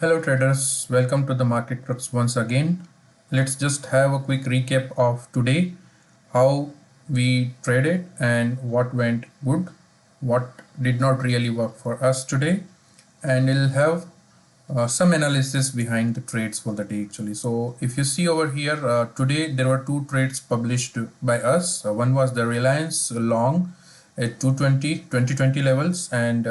Hello traders, welcome to the Market Crux once again. Let's just have a quick recap of today, how we traded and what went good, what did not really work for us today, and we'll have some analysis behind the trades for the day actually. So if you see over here, today there were two trades published by us. One was the Reliance long at 2020 levels, and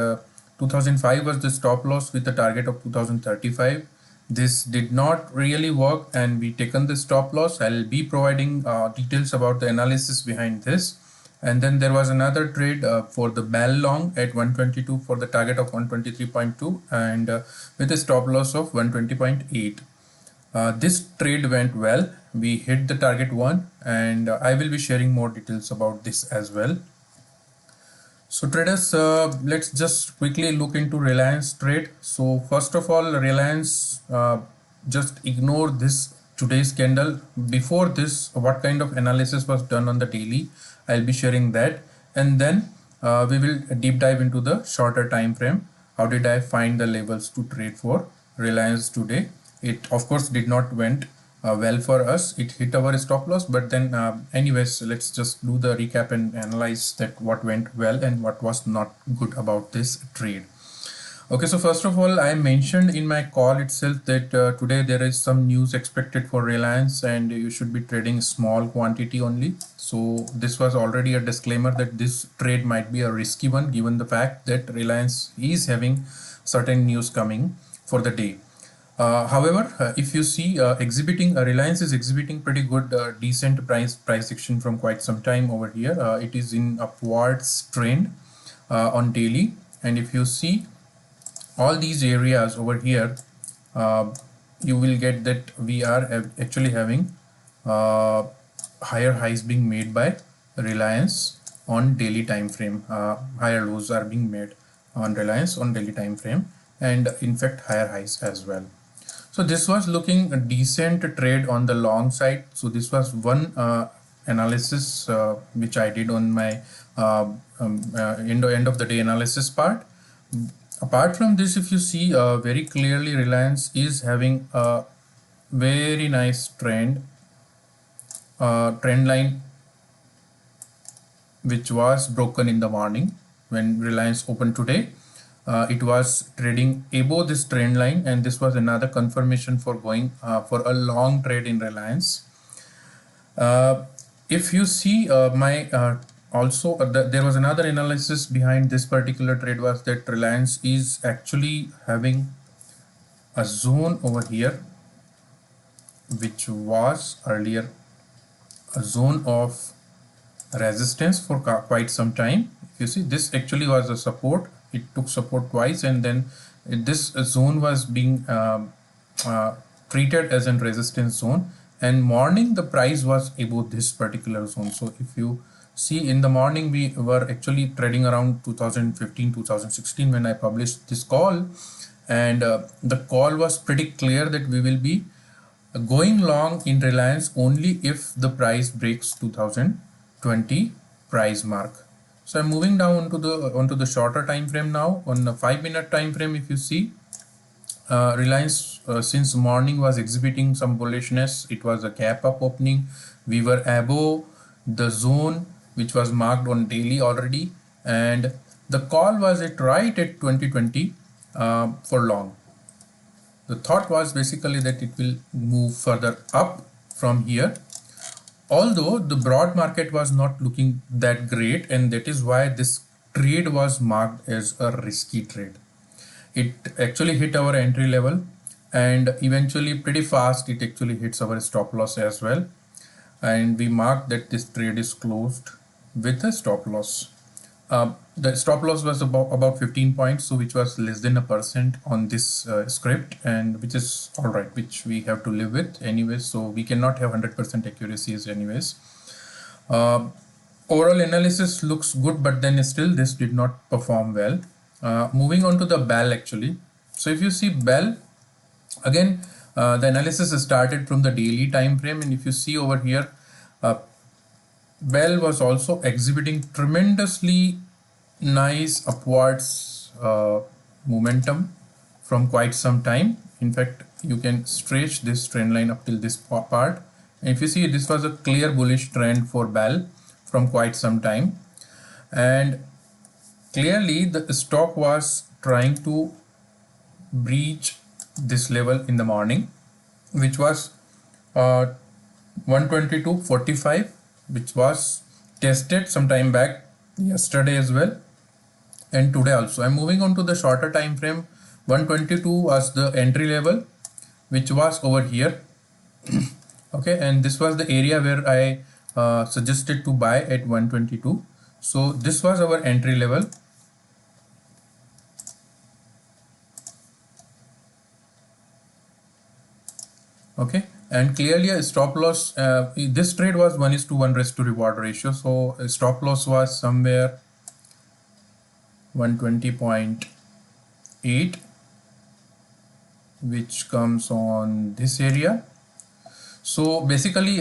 2005 was the stop loss with the target of 2035. This did not really work and we taken the stop loss. I'll be providing details about the analysis behind this. And then there was another trade for the BAL long at 122 for the target of 123.2 and with a stop loss of 120.8. This trade went well. We hit the target one, and I will be sharing more details about this as well. So traders, let's just quickly look into Reliance trade. So first of all, Reliance, just ignore this today's candle. Before this, what kind of analysis was done on the daily? I'll be sharing that, and then we will deep dive into the shorter time frame. How did I find the levels to trade for Reliance today? It of course did not went well for us. It hit our stop loss, but then anyways, let's just do the recap and analyze that what went well and what was not good about this trade. Okay, so first of all, I mentioned in my call itself that today there is some news expected for Reliance and you should be trading small quantity only. So this was already a disclaimer that this trade might be a risky one given the fact that Reliance is having certain news coming for the day. However, if you see Reliance is exhibiting pretty good decent price action from quite some time over here. It is in upwards trend on daily, and if you see all these areas over here, you will get that we are actually having higher highs being made by Reliance on daily time frame. Higher lows are being made on Reliance on daily time frame, and in fact higher highs as well. So this was looking a decent trade on the long side. So this was one analysis which I did on my end of the day analysis part. Apart from this, if you see very clearly, Reliance is having a very nice trend line which was broken in the morning when Reliance opened today. It was trading above this trend line, and this was another confirmation for going for a long trade in Reliance. If you see there was another analysis behind this particular trade was that Reliance is actually having a zone over here which was earlier a zone of resistance for quite some time. If you see, this actually was a support. It took support twice, and then this zone was being treated as a resistance zone, and morning the price was above this particular zone. So if you see, in the morning we were actually trading around 2015-2016 when I published this call, and the call was pretty clear that we will be going long in Reliance only if the price breaks 2020 price mark. So I'm moving down onto the shorter time frame now. On the 5-minute time frame, if you see, Reliance since morning was exhibiting some bullishness. It was a gap up opening. We were above the zone which was marked on daily already, and the call was right at 2020 for long. The thought was basically that it will move further up from here, although the broad market was not looking that great, and that is why this trade was marked as a risky trade. It actually hit our entry level, and eventually pretty fast it actually hits our stop loss as well, and we marked that this trade is closed with a stop loss. The stop loss was about 15 points, so which was less than 1% on this script, and which is all right, which we have to live with anyways. So we cannot have 100% accuracies anyways. Overall analysis looks good, but then still this did not perform well. Moving on to the BAL actually. So if you see BAL, again the analysis started from the daily time frame, and if you see over here, BAL was also exhibiting tremendously nice upwards momentum from quite some time. In fact, you can stretch this trend line up till this part. And if you see, this was a clear bullish trend for BEL from quite some time. And clearly the stock was trying to breach this level in the morning, which was 122.45, which was tested some time back yesterday as well and today also. I'm moving on to the shorter time frame. 122 was the entry level, which was over here. Okay, and this was the area where I suggested to buy at 122. So this was our entry level. Okay, and clearly a stop loss, this trade was 1:1 risk to reward ratio, so a stop loss was somewhere 120.8, which comes on this area. So basically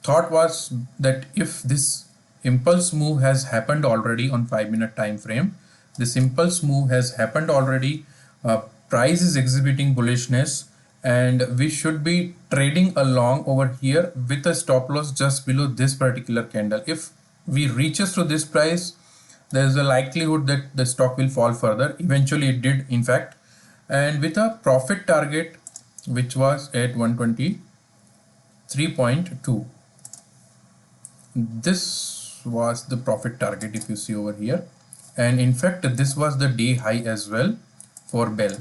thought was that if this impulse move has happened already on 5-minute time frame, this impulse move has happened already, price is exhibiting bullishness, and we should be trading along over here with a stop loss just below this particular candle. If we reaches to this price, there is a likelihood that the stock will fall further. Eventually it did, in fact, and with a profit target which was at 123.2. This was the profit target if you see over here, and in fact this was the day high as well for BEL.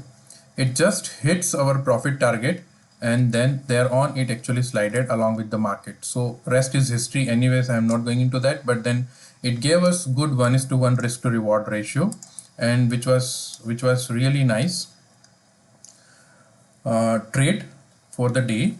It just hits our profit target, and then thereon it actually slided along with the market. So rest is history. Anyways, I am not going into that, but then it gave us good 1:1 risk to reward ratio, and which was really nice trade for the day.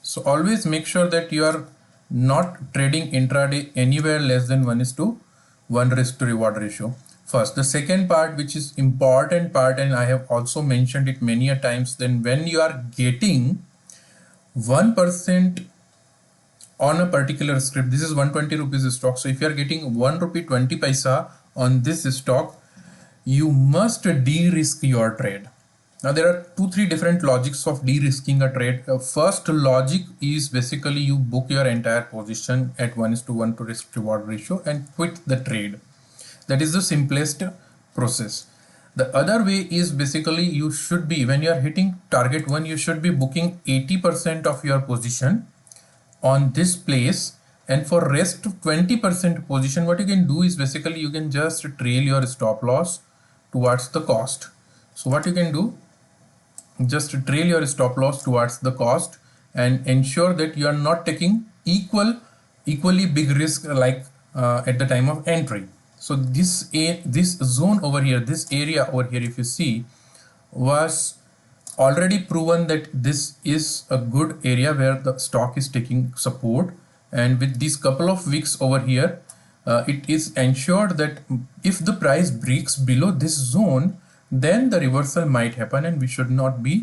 So always make sure that you are not trading intraday anywhere less than 1:1 risk to reward ratio. First, the second part, which is important part, and I have also mentioned it many a times, then when you are getting 1% on a particular script, this is 120 rupees stock. So if you are getting 1 rupee 20 paisa on this stock, you must de-risk your trade. Now there are 2-3 different logics of de-risking a trade. First logic is basically you book your entire position at 1:1 to risk reward ratio and quit the trade. That is the simplest process. The other way is basically you should be, when you are hitting target 1, you should be booking 80% of your position on this place, and for rest 20% position, what you can do is basically you can just trail your stop loss towards the cost. So what you can do, just trail your stop loss towards the cost and ensure that you are not taking equally big risk like at the time of entry. So this zone over here, this area over here, if you see, was already proven that this is a good area where the stock is taking support, and with these couple of weeks over here, it is ensured that if the price breaks below this zone, then the reversal might happen, and we should not be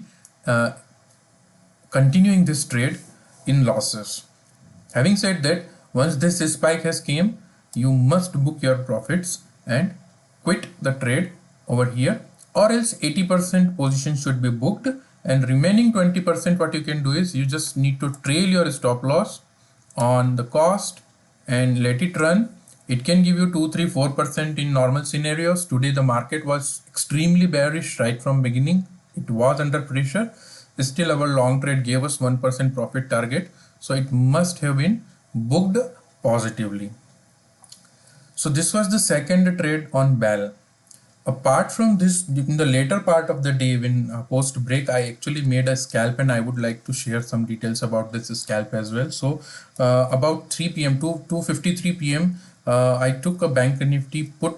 continuing this trade in losses. Having said that, once this spike has came, you must book your profits and quit the trade over here, or else 80% position should be booked, and remaining 20%, what you can do is you just need to trail your stop loss on the cost and let it run. It can give you 2, 3, 4% in normal scenarios. Today the market was extremely bearish right from beginning. It was under pressure. Still our long trade gave us 1% profit target, so it must have been booked positively. So this was the second trade on BEL. Apart from this, in the later part of the day, when post break, I actually made a scalp, and I would like to share some details about this scalp as well. So about 3 p.m. to 2:53 p.m. I took a Bank Nifty put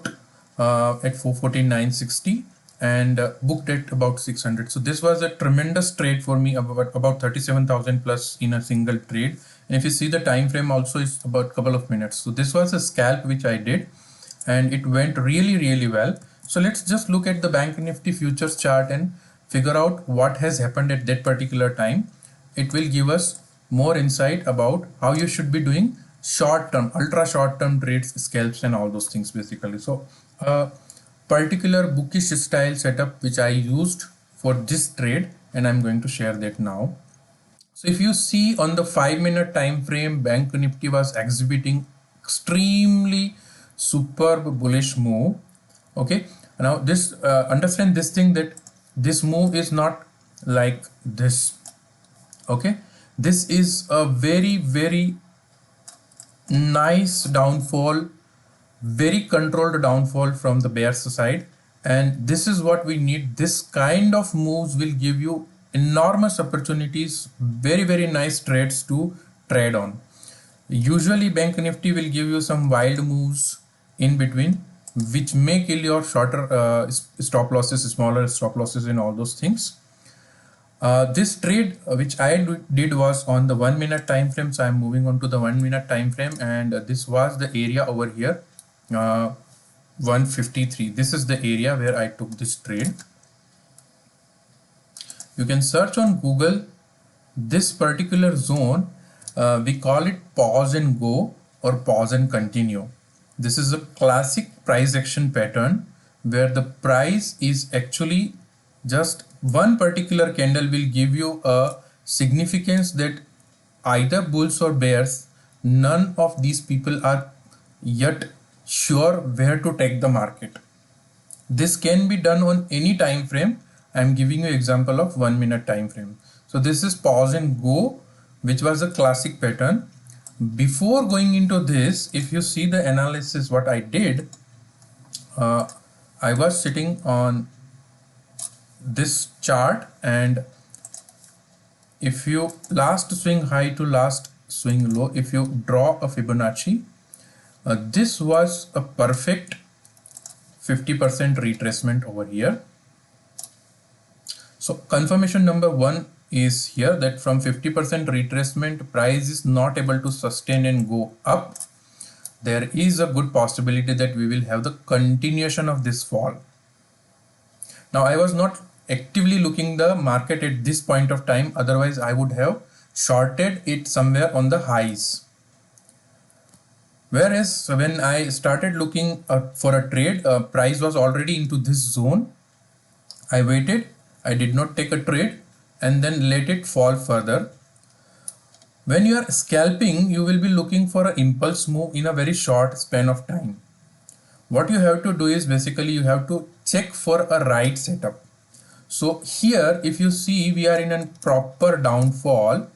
at 414,960 and booked at about 600. So this was a tremendous trade for me, about 37,000 plus in a single trade. And if you see the time frame also is about a couple of minutes. So this was a scalp which I did, and it went really well. So let's just look at the Bank Nifty futures chart and figure out what has happened at that particular time. It will give us more insight about how you should be doing short term, ultra short term trades, scalps and all those things basically. So a particular bookish style setup which I used for this trade, and I'm going to share that now. So if you see on the 5-minute time frame, Bank Nifty was exhibiting extremely superb bullish move. Okay, now this understand this thing, that this move is not like this. Okay, this is a very nice downfall, very controlled downfall from the bears side, and this is what we need. This kind of moves will give you enormous opportunities, very nice trades to trade on. Usually Bank Nifty will give you some wild moves in between, which may kill your shorter stop losses, smaller stop losses, and all those things. This trade which I did was on the 1-minute time frame, so I'm moving on to the 1-minute time frame, and this was the area over here, 153. This is the area where I took this trade. You can search on Google this particular zone. We call it pause and go or pause and continue. This is a classic price action pattern where the price is actually just one particular candle will give you a significance that either bulls or bears, none of these people are yet sure where to take the market. This can be done on any time frame. I am giving you example of 1-minute time frame. So this is pause and go, which was a classic pattern. Before going into this, if you see the analysis what I did, I was sitting on this chart, and if you last swing high to last swing low, if you draw a Fibonacci, this was a perfect 50% retracement over here. So confirmation number 1 is here, that from 50% retracement, price is not able to sustain and go up. There is a good possibility that we will have the continuation of this fall. Now I was not actively looking the market at this point of time, otherwise I would have shorted it somewhere on the highs. Whereas when I started looking for a trade, price was already into this zone. I waited, I did not take a trade, and then let it fall further. When you are scalping, you will be looking for an impulse move in a very short span of time. What you have to do is basically you have to check for a right setup. So here, if you see, we are in a proper downfall,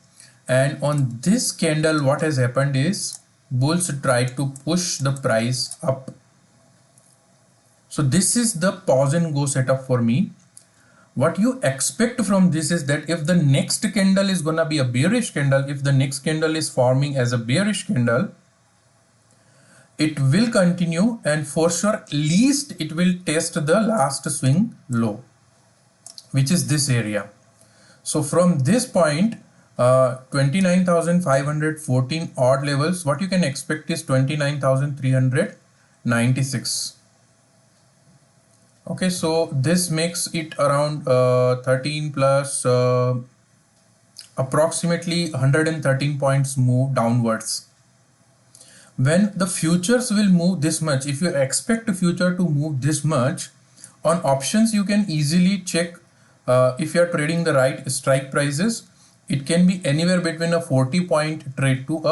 and on this candle what has happened is bulls tried to push the price up. So this is the pause and go setup for me. What you expect from this is that if the next candle is gonna be a bearish candle, if the next candle is forming as a bearish candle, it will continue, and for sure least it will test the last swing low, which is this area. So from this point, 29,514 odd levels, what you can expect is 29,396. Okay, so this makes it around 13 plus approximately 113 points move downwards. When the futures will move this much, if you expect the future to move this much, on options you can easily check if you are trading the right strike prices. It can be anywhere between a 40-point trade to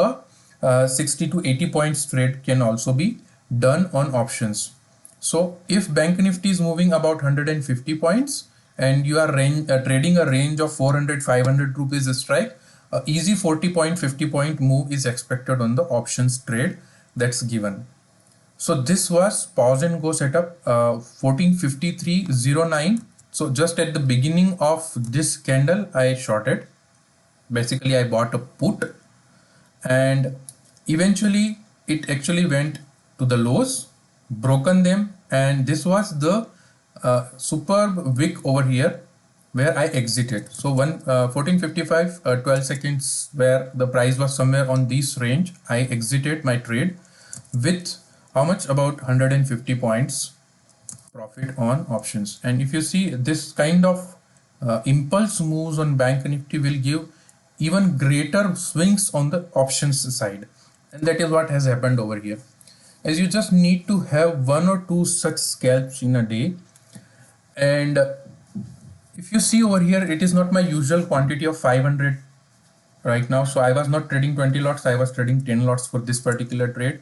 a 60 to 80 points trade can also be done on options. So if Bank Nifty is moving about 150 points and you are trading a range of 400-500 rupees a strike, easy 40-point, 50-point move is expected on the options trade that's given. So this was pause and go setup, 1453.09. So just at the beginning of this candle, I shorted. Basically, I bought a put, and eventually it actually went to the lows, broken them, and this was the superb wick over here where I exited. So 1455, 12 seconds where the price was somewhere on this range, I exited my trade with how much? About 150 points profit on options. And if you see, this kind of impulse moves on Bank Nifty will give even greater swings on the options side, and that is what has happened over here. as you just need to have one or two such scalps in a day. And if you see over here, it is not my usual quantity of 500 right now. So I was not trading 20 lots, I was trading 10 lots for this particular trade.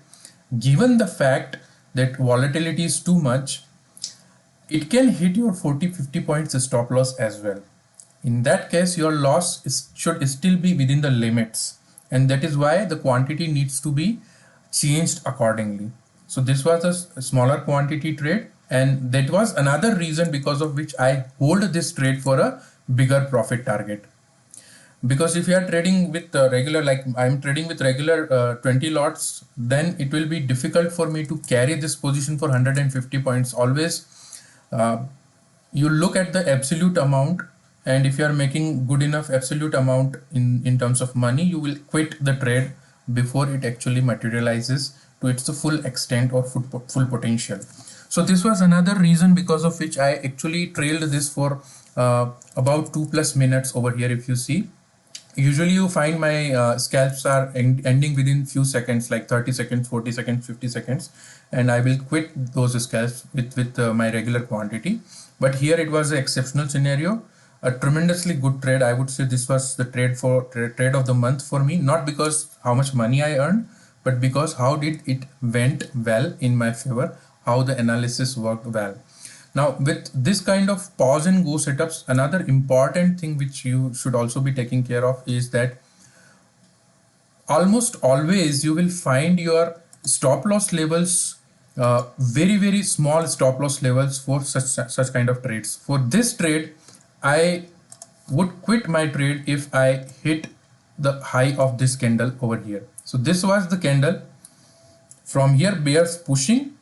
Given the fact that volatility is too much, it can hit your 40-50 points stop loss as well. In that case, your loss should still be within the limits, and that is why the quantity needs to be changed accordingly. So this was a smaller quantity trade, and that was another reason because of which I hold this trade for a bigger profit target. Because if you are trading with regular, like I'm trading with regular 20 lots, then it will be difficult for me to carry this position for 150 points. Always you look at the absolute amount, and if you are making good enough absolute amount in terms of money, you will quit the trade before it actually materializes to its full extent or full potential. So this was another reason because of which I actually trailed this for about 2+ minutes over here. If you see, usually you find my scalps are ending within few seconds, like 30 seconds, 40 seconds, 50 seconds, and I will quit those scalps with my regular quantity. But here it was an exceptional scenario, a tremendously good trade. I would say this was the trade of the month for me, not because how much money I earned, but because how did it went well in my favor, how the analysis worked well. Now, with this kind of pause and go setups, another important thing which you should also be taking care of is that almost always you will find your stop loss levels, very small stop loss levels for such kind of trades. For this trade, I would quit my trade if I hit the high of this candle over here. So this was the candle. From here, bears pushing.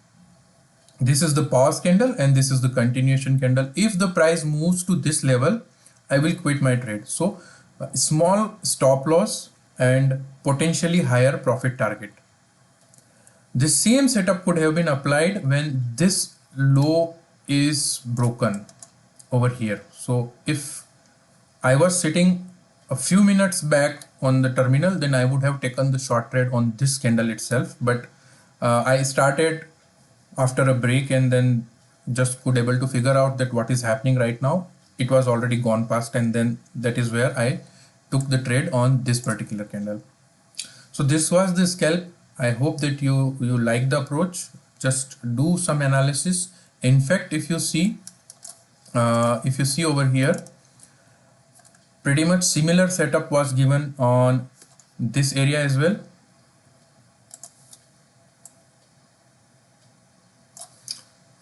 This is the pause candle and this is the continuation candle. If the price moves to this level, I will quit my trade. So small stop loss and potentially higher profit target. The same setup could have been applied when this low is broken over here. So if I was sitting a few minutes back on the terminal, then I would have taken the short trade on this candle itself. But I started after a break and then just could able to figure out that what is happening right now. It was already gone past, and then that is where I took the trade on this particular candle. So this was the scalp. I hope that you like the approach. Just do some analysis. In fact, if you see over here, pretty much similar setup was given on this area as well.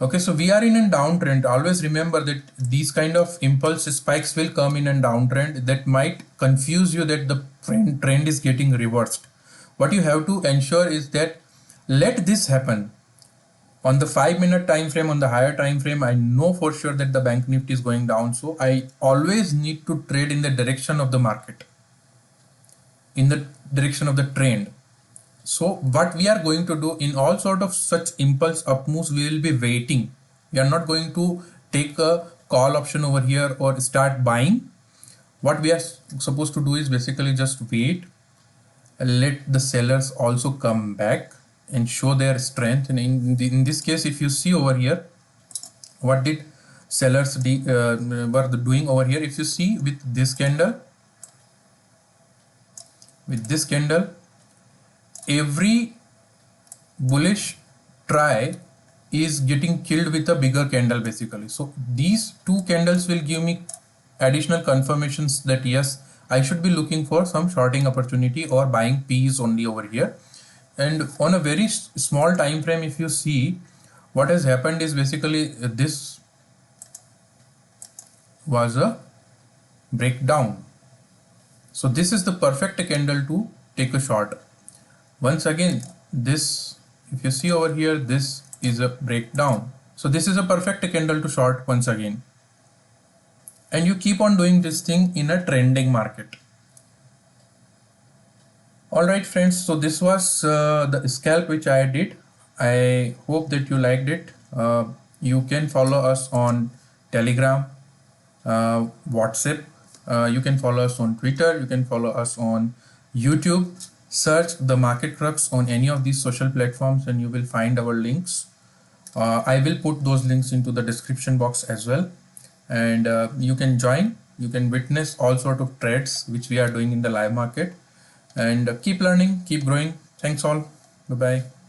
Okay, so we are in a downtrend. Always remember that these kind of impulse spikes will come in a downtrend that might confuse you that the trend is getting reversed. What you have to ensure is that let this happen. On the 5-minute time frame, on the higher time frame, I know for sure that the bank nifty is going down. So I always need to trade in the direction of the market, in the direction of the trend. So what we are going to do in all sort of such impulse up moves, we will be waiting. We are not going to take a call option over here or start buying. What we are supposed to do is basically just wait, let the sellers also come back and show their strength. And in this case, if you see over here, what did sellers were doing over here? If you see with this candle, every bullish try is getting killed with a bigger candle basically. So these two candles will give me additional confirmations that yes, I should be looking for some shorting opportunity or buying P's only over here. And on a very small time frame, if you see, what has happened is basically this was a breakdown. So this is the perfect candle to take a short. Once again, this, if you see over here, this is a breakdown. So this is a perfect candle to short once again. And you keep on doing this thing in a trending market. Alright friends, so this was the scalp which I did. I hope that you liked it. You can follow us on Telegram, WhatsApp. You can follow us on Twitter. You can follow us on YouTube. Search the Market Crux on any of these social platforms and you will find our links. I will put those links into the description box as well, and you can join. You can witness all sort of trades which we are doing in the live market, and keep learning, keep growing. Thanks all. Bye bye.